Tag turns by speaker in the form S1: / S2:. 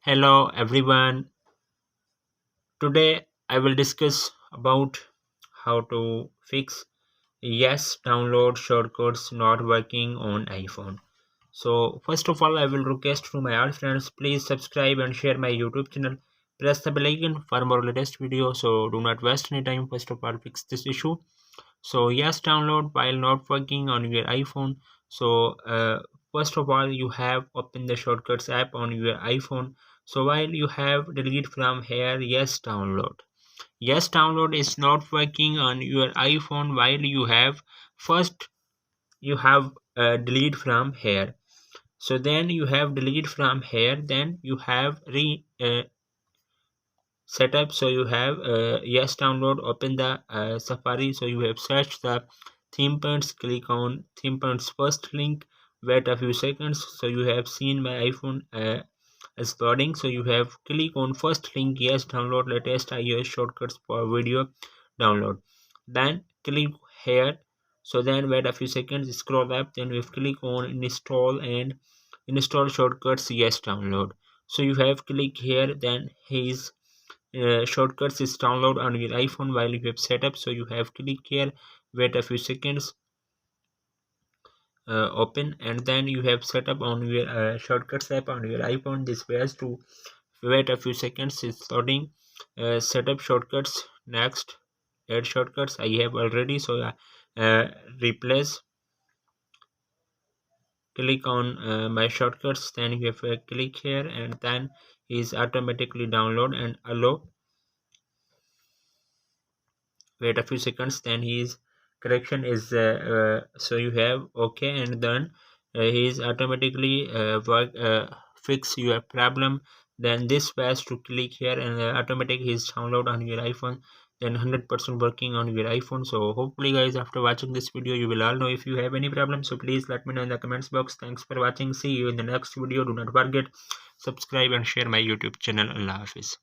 S1: Hello everyone. Today I will discuss about how to fix yes download shortcuts not working on iPhone. So first of all I will request to my all friends, please subscribe and share my YouTube channel. Press the bell icon for more latest videos. So do not waste any time. First of all fix this issue. So yes download while not working on your iPhone. So first of all you have open the shortcuts app on your iPhone. So while you have delete from here yes download is not working on your iPhone while you have first you have delete from here. So then you have delete from here, then you have re setup. So you have yes download, open the Safari. So you have searched the theme points, click on theme points first link, wait a few seconds. So you have seen my iPhone is loading. So you have click on first link, yes download latest iOS shortcuts for video download, then click here. So then wait a few seconds, scroll up, then you have click on install and install shortcuts yes download. So you have click here, then his shortcuts is download on your iPhone while you have set up. So you have click here, wait a few seconds, open, and then you have set up on your shortcuts app on your iPhone. This way has to wait a few seconds, it's loading. Set up shortcuts, next add shortcuts I have already. So replace, click on my shortcuts, then you have click here, and then is automatically download and allow. Wait a few seconds, then his correction is so you have okay, and then he is automatically fix your problem. Then this was to click here, and automatic is download on your iPhone, then 100% working on your iPhone. So hopefully guys, after watching this video you will all know. If you have any problem, so please let me know in the comments box. Thanks for watching, see you in the next video. Do not forget subscribe and share my YouTube channel. Allah Hafiz.